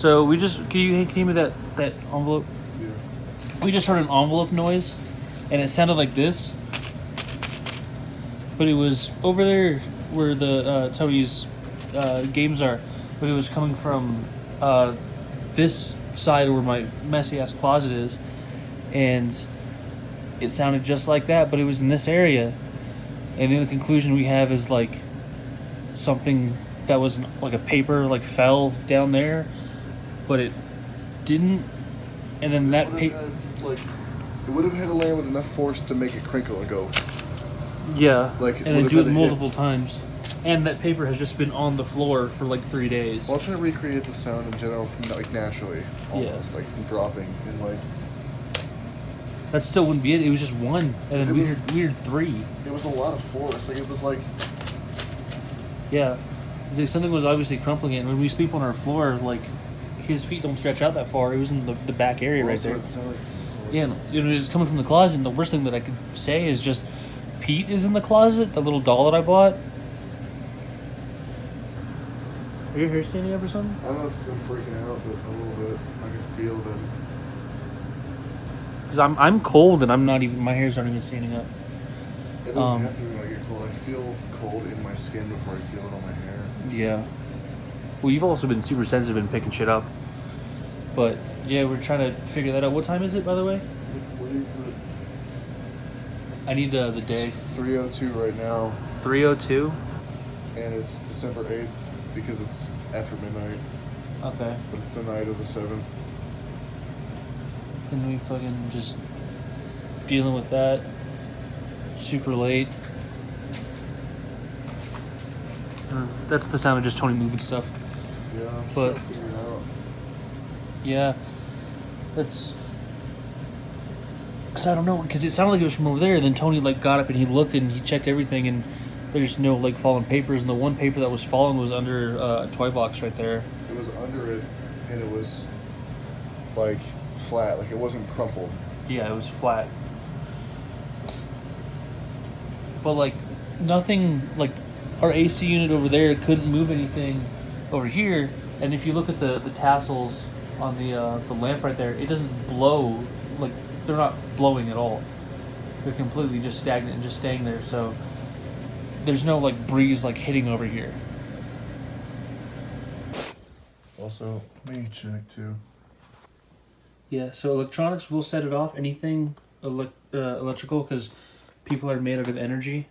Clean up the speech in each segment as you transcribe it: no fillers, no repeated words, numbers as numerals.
So we just can you hand me that envelope? Yeah. We just heard an envelope noise, and it sounded like this. But it was over there where the Tony's games are, but it was coming from this side where my messy ass closet is, and it sounded just like that, but it was in this area. And then the conclusion we have is like something that was like a paper like fell down there, but it didn't. And then that paper, like, it would have had to land with enough force to make it crinkle and go. yeah, Like, and then do it multiple times. And that paper has just been on the floor for like 3 days. Well, I'll try to recreate the sound in general, from, like, naturally, almost, Yeah. like from dropping and like. That still wouldn't be it. It was just one, and then we heard three. It was a lot of force. Like, it was like. Yeah, it's like something was obviously crumpling it. And when we sleep on our floor, like his feet don't stretch out that far. It was in the back area right there. It sounded like from the closet. Yeah, and it was coming from the closet. And the worst thing that I could say is just Pete is in the closet. The little doll that I bought. Are your hair standing up or something? I don't know if I'm freaking out, but a little bit. I can feel them. Because I'm cold and I'm not even, my hair's not even standing up. It doesn't happen when I get cold. I feel cold in my skin before I feel it on my hair. Yeah. Well, you've also been super sensitive and picking shit up. But yeah, we're trying to figure that out. What time is it, by the way? It's late, but I need the day. it's 3:02 right now, 3:02. and it's December 8th because it's after midnight, Okay. but it's the night of the 7th. And we fucking just dealing with that. Super late. That's the sound of just Tony moving stuff. Yeah, I'm just But- trying to figure it out. Yeah. That's. Cause I don't know, because it sounded like it was from over there. And then Tony like got up and he looked and he checked everything, and there's no like fallen papers. And the one paper that was fallen was under a toy box right there. It was under it, and it was like flat, like it wasn't crumpled. Yeah, it was flat. But like nothing, like our AC unit over there couldn't move anything over here. And if you look at the tassels on the lamp right there, it doesn't blow. Like they're not blowing at all. They're completely just stagnant and just staying there. So there's no like breeze like hitting over here. Also, let me check too. Yeah. So electronics, we'll set it off. Anything electrical, because people are made out of energy.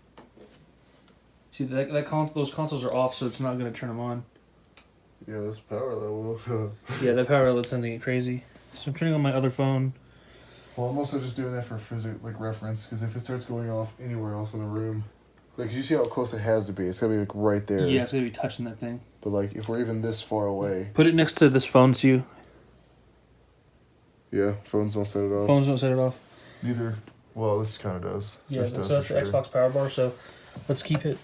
See those consoles are off, so it's not gonna turn them on. Yeah, this power level. Yeah, that power outlet's sending it crazy. So I'm turning on my other phone. Well, I'm also just doing that for reference, because if it starts going off anywhere else in the room, like you see how close it has to be. It's gotta be like right there. Yeah, it's gonna be touching that thing. But like if we're even this far away. Put it next to this phone, so you. Yeah, phones don't set it off. Phones don't set it off. Neither. Well, this kind of does. Yeah, This so does that's for the sure. Xbox power bar. So let's keep it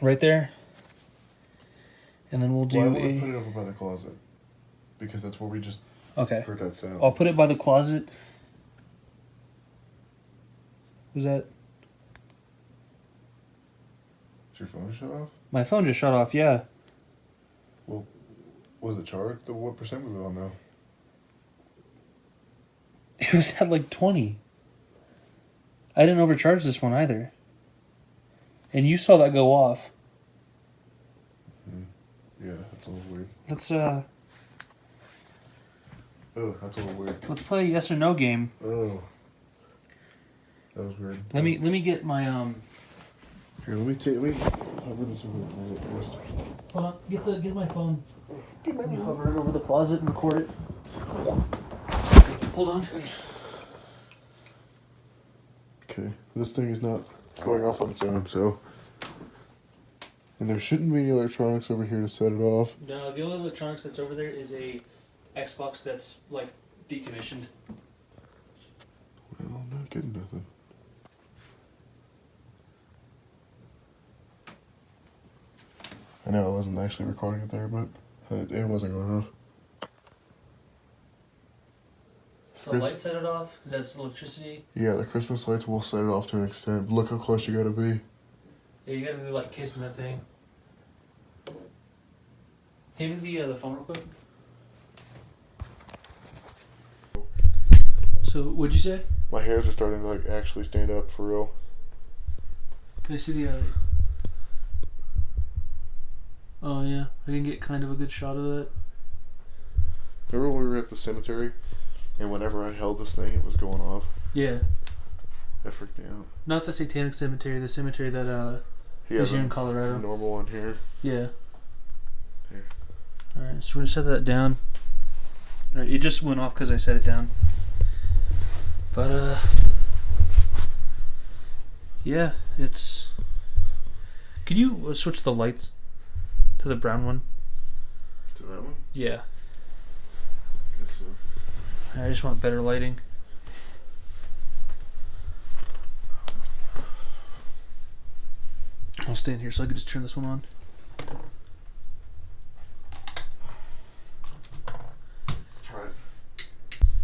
right there, and then we'll do Well, I want to put it over by the closet, because that's where we just Okay. heard that sound. I'll put it by the closet. Was that Is your phone shut off? my phone just shut off? Yeah. Was it charged? What percent was it on now? It was at like 20. I didn't overcharge this one either. And you saw that go off. Yeah, that's a little weird. Let's Oh, that's a little weird. let's play a yes or no game. Oh. That was weird. Let me get my Here, let me hover this over the closet first. hold on, get my phone. Let me hover it over the closet and record it. Hold on. Okay, this thing is not going off on its own, so. And there shouldn't be any electronics over here to set it off. No, the only electronics that's over there is a Xbox that's like decommissioned. Well, I'm not getting nothing. I know I wasn't actually recording it there, but it wasn't going off. The light set it off because that's electricity. Yeah, the Christmas lights will set it off to an extent. Look how close you gotta be. Yeah, you gotta be like kissing that thing. Hand me the phone real quick. So, what'd you say? My hairs are starting to like actually stand up for real. Can I see the? Oh yeah, I can get kind of a good shot of that. Remember when we were at the cemetery, and whenever I held this thing, it was going off. Yeah. That freaked me out. Not the Satanic Cemetery, the cemetery that is here in Colorado. Normal one here. Yeah. Here. All right, so we're gonna set that down. All right, it just went off because I set it down. But yeah, it's. Could you switch the lights to the brown one? To that one? Yeah. Guess so. I just want better lighting. I'll stay in here so I can just turn this one on. Try it.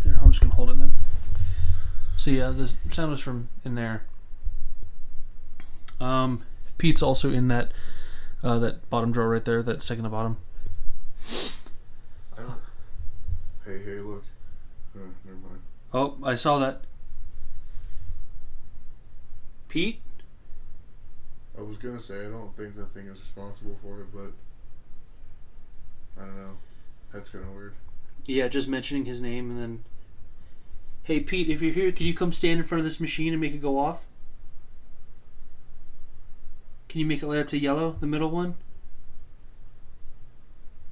Here, I'm just gonna hold it then. So yeah, the sound was from in there. Pete's also in that that bottom drawer right there, that second to bottom. I don't. Hey, look. Never mind. Oh, I saw that. Pete? I was gonna say I don't think that thing is responsible for it, but I don't know. That's kind of weird. Yeah, just mentioning his name and then. Hey Pete, if you're here, could you come stand in front of this machine and make it go off? Can you make it light up to yellow, the middle one?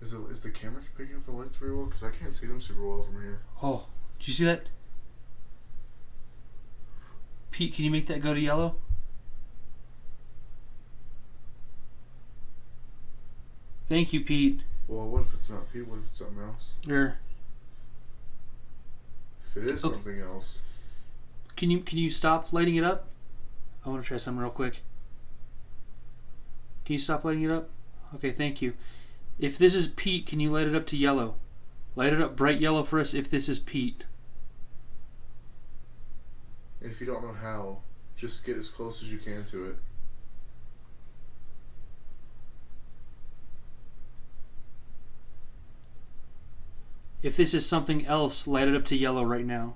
Is the camera picking up the lights very well? Because I can't see them super well from here. Oh, did you see that? Pete, can you make that go to yellow? Thank you, Pete. Well, what if it's not Pete? What if it's something else? If it is something else. Can you stop lighting it up? I want to try something real quick. Can you stop lighting it up? Okay, thank you. If this is Pete, can you light it up to yellow? Light it up bright yellow for us if this is Pete. And if you don't know how, just get as close as you can to it. If this is something else, light it up to yellow right now.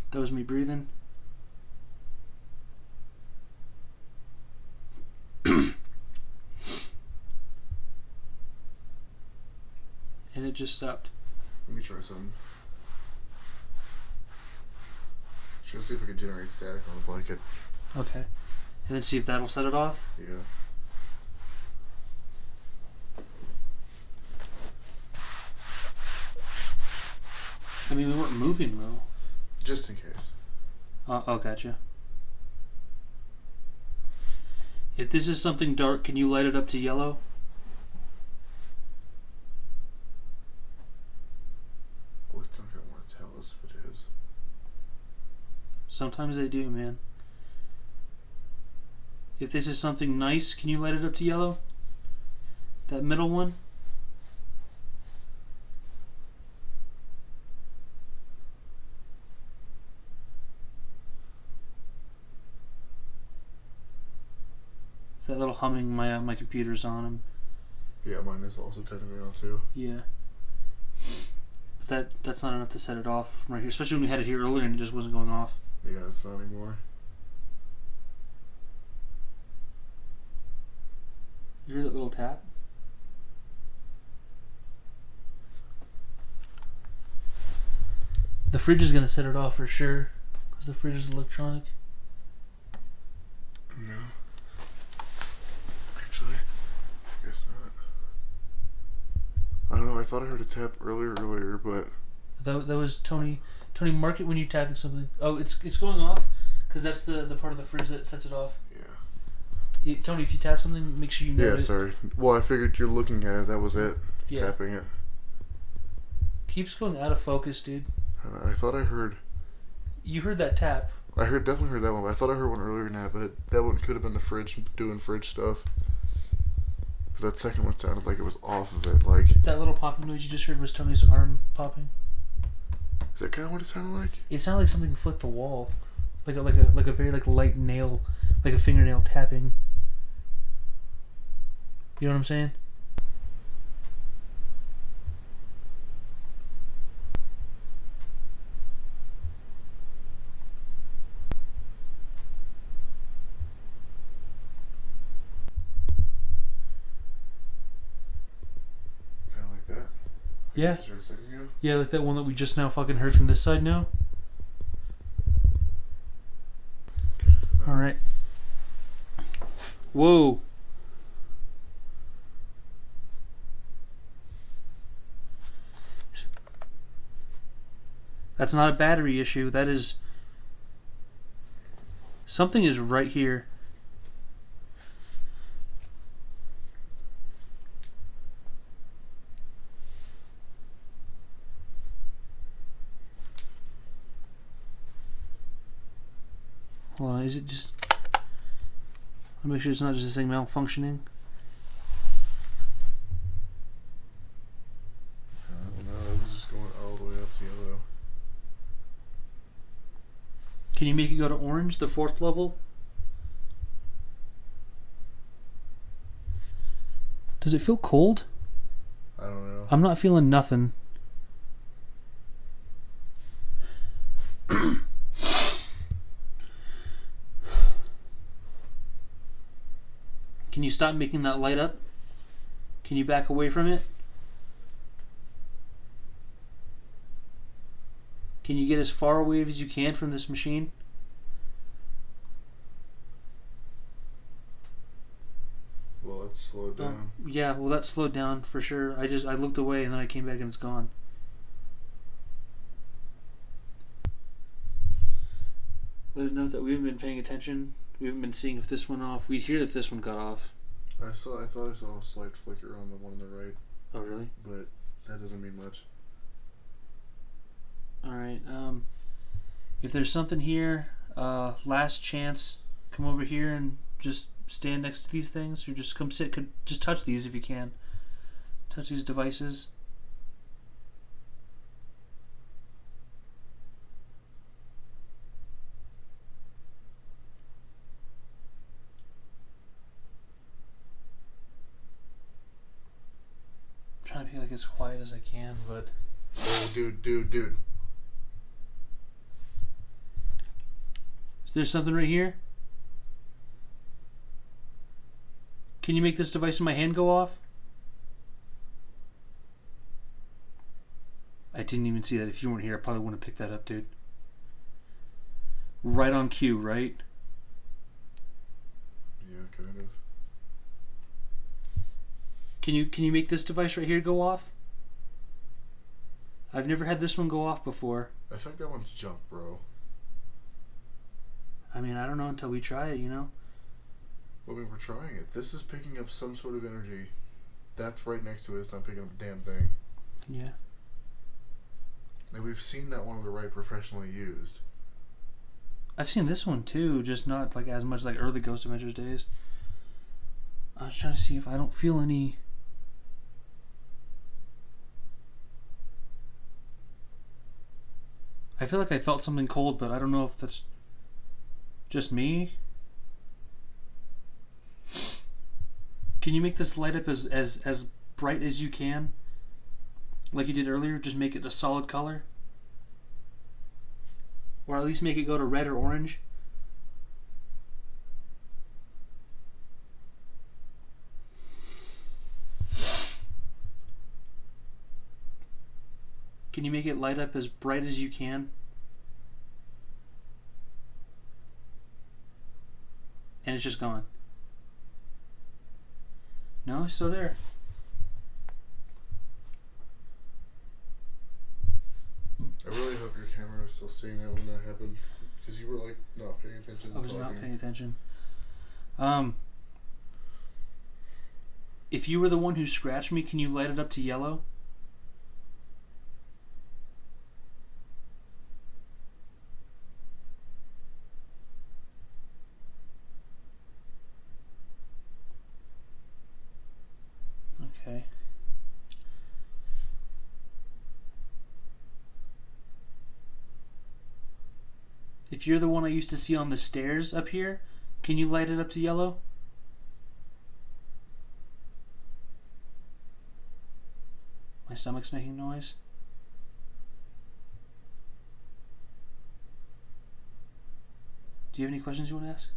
That was me breathing. And it just stopped. Let me try something. Try to see if I can generate static on the blanket. Okay. And then see if that'll set it off? Yeah. I mean, we weren't moving though. Just in case. Oh, gotcha. If this is something dark, can you light it up to yellow? Well, it's not going to want to tell us if it is. Sometimes they do, man. If this is something nice, can you light it up to yellow? That middle one? That little humming, my computer's on. Yeah, mine is also technically on too. Yeah. But that's not enough to set it off from right here, especially when we had it here earlier and it just wasn't going off. Yeah, it's not anymore. You hear that little tap? The fridge is going to set it off for sure, because the fridge is electronic. No. Actually, I guess not. I don't know, I thought I heard a tap earlier, but... That was Tony. Tony, mark it when you're tapping something. Oh, it's going off, because that's the part of the fridge that sets it off. Yeah. Tony, if you tap something, make sure you know it. Yeah, sorry. Well, I figured you're looking at it, that was it. Yeah. Tapping it. Keeps going out of focus, dude. I thought I heard... You heard that tap. I definitely heard that one, but I thought I heard one earlier than that, but that one could have been the fridge doing fridge stuff. But that second one sounded like it was off of it, like... That little popping noise you just heard was Tony's arm popping. Is that kind of what it sounded like? It sounded like something flicked the wall, like a very light nail, like a fingernail tapping. You know what I'm saying? Yeah. Just heard a second ago? Yeah, like that one that we just now fucking heard from this side now. Alright. Whoa. That's not a battery issue. That is... Something is right here. Hold on, is it just... I'll make sure it's not just this thing malfunctioning. I don't know. It was just going all the way up to yellow. Can you make it go to orange, the 4th level? Does it feel cold? I don't know. I'm not feeling nothing. Can you stop making that light up? Can you back away from it? Can you get as far away as you can from this machine? Well, it's slowed down. Yeah, well that slowed down for sure. I looked away and then I came back and it's gone. Let us note that we haven't been paying attention. We haven't been seeing if this went off. We'd hear if this one got off. I thought I saw a slight flicker on the one on the right. Oh really? But that doesn't mean much. Alright, if there's something here, last chance, come over here and just stand next to these things, or just come sit, just touch these if you can. Touch these devices. I'm trying to be like as quiet as I can, but... Oh, dude. Is there something right here? Can you make this device in my hand go off? I didn't even see that. If you weren't here, I probably wouldn't have picked that up, dude. Right on cue, right? Yeah, kind of. Can you make this device right here go off? I've never had this one go off before. I think that one's junk, bro. I mean, I don't know until we try it, you know? I mean, we're trying it. This is picking up some sort of energy. That's right next to it. It's not picking up a damn thing. Yeah. And we've seen that one on the right professionally used. I've seen this one too, just not like as much like early Ghost Adventures days. I was trying to see if I don't feel any... I feel like I felt something cold, but I don't know if that's just me. Can you make this light up as bright as you can? Like you did earlier? Just make it a solid color? Or at least make it go to red or orange? Can you make it light up as bright as you can? And it's just gone. No, it's still there. I really hope your camera is still seeing that when that happened. Because you were like not paying attention. I was not paying attention. If you were the one who scratched me, can you light it up to yellow? Okay. If you're the one I used to see on the stairs up here, can you light it up to yellow? My stomach's making noise. Do you have any questions you want to ask?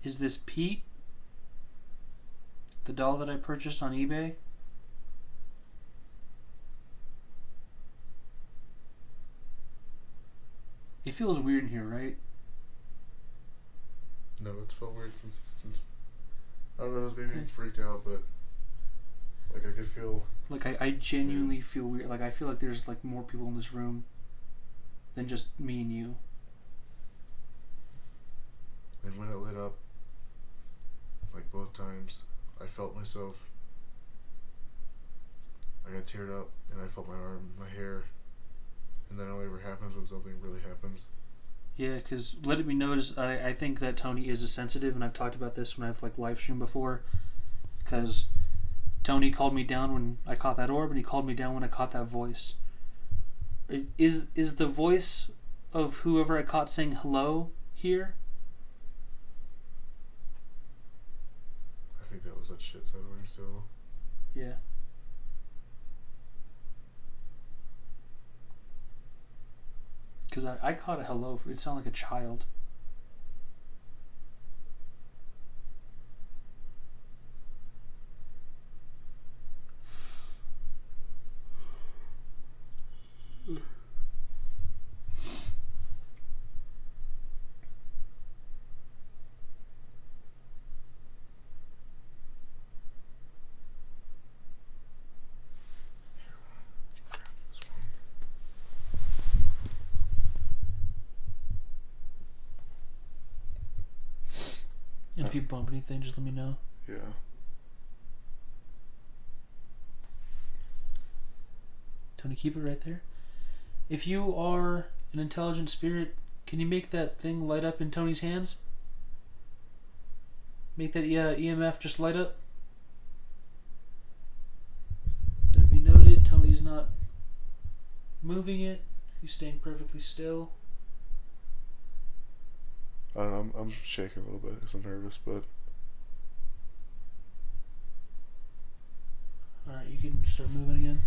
Is this Pete? The doll that I purchased on eBay? It feels weird in here, right? No, it's felt weird since I don't know, it was maybe freaked out, but like I could feel. Like I genuinely feel weird. Like I feel like there's like more people in this room than just me and you. And when it lit up, like both times, I felt myself. I got teared up, and I felt my arm, my hair, and that only ever happens when something really happens. Yeah, because let it be noticed, I think that Tony is a sensitive, and I've talked about this when I've like live streamed before, because Tony called me down when I caught that orb, and he called me down when I caught that voice. Is the voice of whoever I caught saying hello here? I think that was that shit settling still. Yeah. Because I caught a hello. It sounded like a child. And if you bump anything, just let me know. Yeah. Tony, keep it right there. If you are an intelligent spirit, can you make that thing light up in Tony's hands? Make that EMF just light up? Let it be noted, Tony's not moving it. He's staying perfectly still. I don't know, I'm shaking a little bit because I'm nervous, but... Alright, you can start moving again.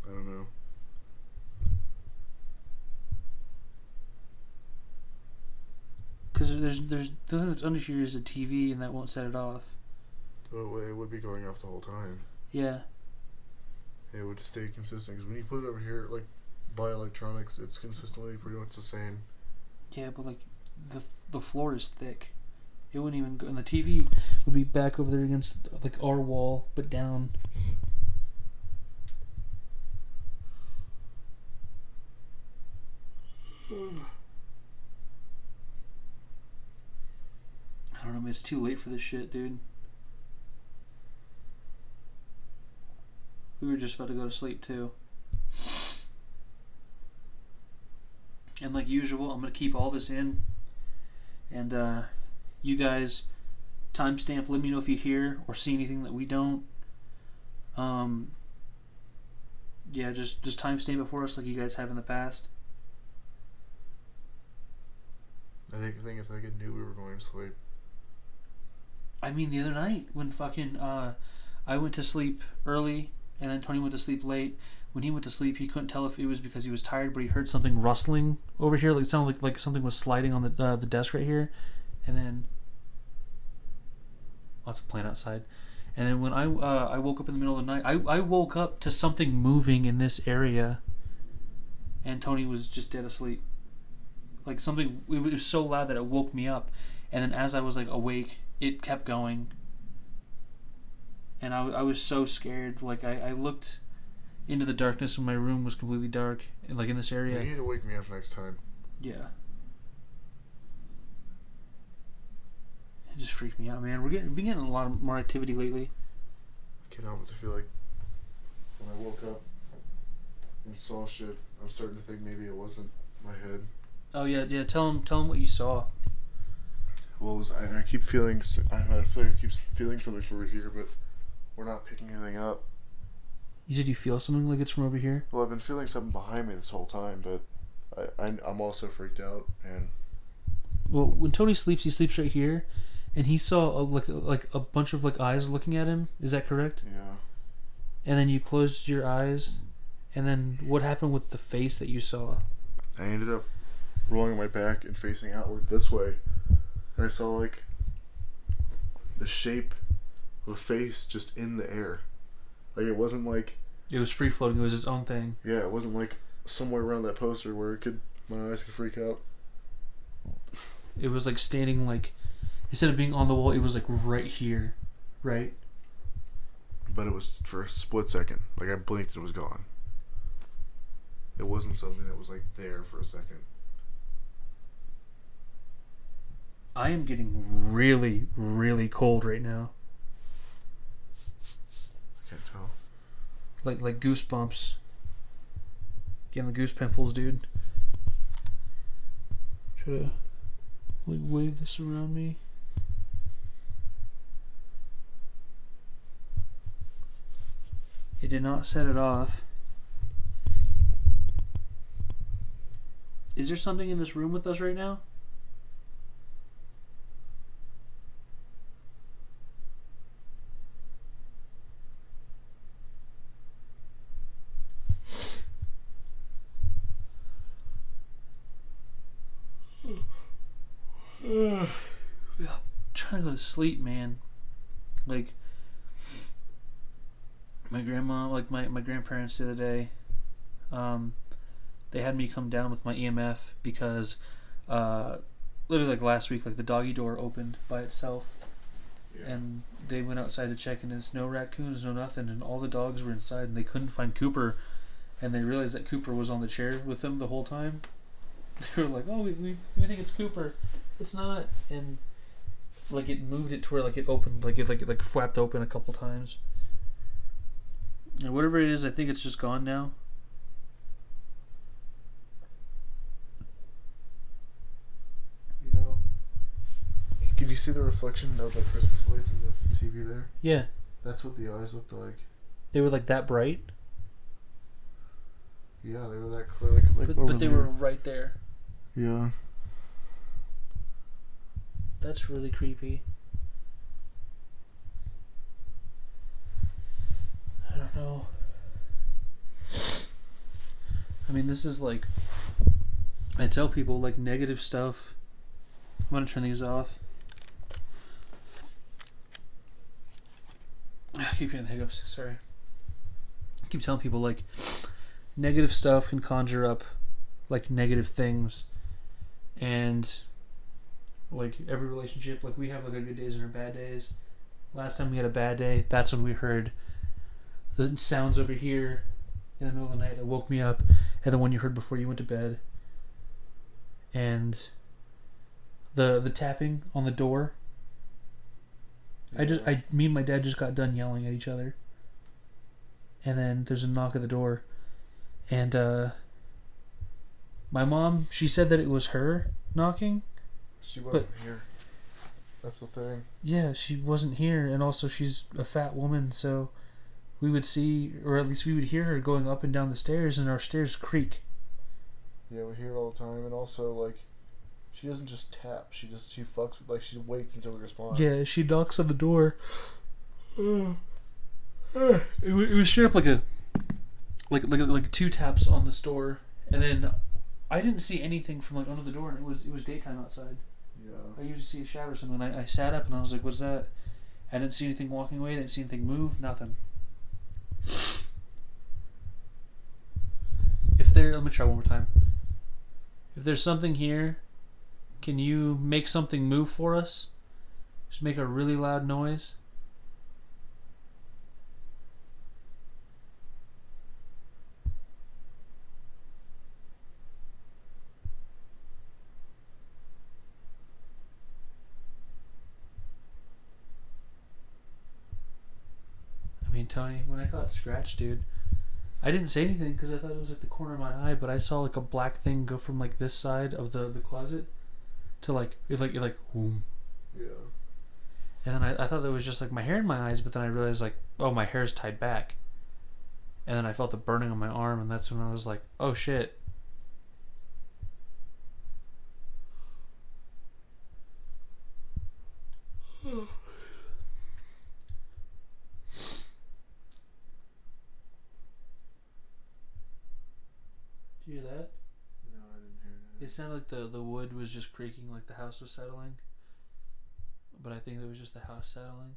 I don't know. Because there's the thing that's under here is a TV, and that won't set it off. Oh, it would be going off the whole time. Yeah. It would stay consistent, because when you put it over here, like, by electronics, it's consistently pretty much the same. Yeah, but like the floor is thick. It wouldn't even go, and the TV would be back over there against like our wall, but down. I don't know, man. It's too late for this shit, dude. We were just about to go to sleep too. And like usual, I'm going to keep all this in. And you guys timestamp, let me know if you hear or see anything that we don't. Yeah, just timestamp it for us like you guys have in the past. I think the thing is, I knew we were going to sleep. I mean, the other night when fucking I went to sleep early and then Tony went to sleep late. When he went to sleep, he couldn't tell if it was because he was tired, but he heard something rustling over here. Like it sounded like something was sliding on the desk right here, and then lots of plant outside. And then when I woke up in the middle of the night, I woke up to something moving in this area, and Tony was just dead asleep. Like something, it was so loud that it woke me up, and then as I was like awake, it kept going, and I was so scared. Like I looked into the darkness when my room was completely dark, like in this area. You need to wake me up next time. Yeah. It just freaked me out, man. We've been getting a lot of more activity lately. I can't help but to feel like when I woke up and saw shit, I'm starting to think maybe it wasn't my head. Oh yeah. Tell him what you saw. Well, I keep feeling. I feel like I keep feeling something from over here, but we're not picking anything up. You said you feel something like it's from over here? Well, I've been feeling something behind me this whole time, but I'm also freaked out. And well, when Tony sleeps, he sleeps right here, and he saw like a bunch of like eyes looking at him. Is that correct? Yeah. And then you closed your eyes, and then what happened with the face that you saw? I ended up rolling on my back and facing outward this way. And I saw like the shape of a face just in the air. Like it wasn't like... It was free floating. It was its own thing. Yeah, it wasn't like somewhere around that poster where my eyes could freak out. It was like standing like... Instead of being on the wall, it was like right here. Right? But it was for a split second. Like I blinked and it was gone. It wasn't something that was like there for a second. I am getting really, really cold right now. I can't tell. Like goosebumps. Getting the goose pimples, dude. Try to like wave this around me. It did not set it off. Is there something in this room with us right now? I'm trying to go to sleep, man. Like my grandma, like my grandparents the other day, they had me come down with my EMF because literally like last week, like the doggy door opened by itself. Yeah. And they went outside to check and there's no raccoons, no nothing, and all the dogs were inside and they couldn't find Cooper, and they realized that Cooper was on the chair with them the whole time. They were like, oh, we think it's Cooper. It's not. And like it moved it to where like it opened, like it flapped open a couple times. And whatever it is, I think it's just gone now. You know, could you see the reflection of the Christmas lights in the TV there? Yeah. That's what the eyes looked like. They were like that bright? Yeah, they were that clear. Like but they were right there. Yeah. That's really creepy. I don't know. I mean, this is like... I tell people, like, negative stuff... I'm gonna turn these off. I keep getting the hiccups, sorry. I keep telling people, like, negative stuff can conjure up, like, negative things. And... like every relationship, like we have like our good days and our bad days. Last time we had a bad day, that's when we heard the sounds over here in the middle of the night that woke me up, and the one you heard before you went to bed, and the tapping on the door. Yeah. Me and my dad just got done yelling at each other, and then there's a knock at the door, and my mom, she said that it was her knocking. She wasn't here. That's the thing. Yeah, she wasn't here, and also she's a fat woman, so we would see, or at least we would hear her going up and down the stairs, and our stairs creak. Yeah, we hear it all the time, and also, like, she doesn't just tap, she fucks with, like, she waits until we respond. Yeah, she knocks on the door. It was straight up like 2 taps on this door, and then I didn't see anything from like under the door, and it was daytime outside. Yeah. I usually see a shadow or something. And I sat up and I was like, "What's that?" I didn't see anything walking away. I didn't see anything move. Nothing. Let me try one more time. If there's something here, can you make something move for us? Just make a really loud noise. I mean, Tony, when I got scratched, dude, I didn't say anything because I thought it was like the corner of my eye, but I saw like a black thing go from like this side of the closet to like boom. Yeah. And then I thought that was just like my hair in my eyes, but then I realized like, oh, my hair's tied back. And then I felt the burning on my arm, and that's when I was like, oh shit. Did you hear that? No, I didn't It sounded like the wood was just creaking, like the house was settling. But I think it was just the house settling.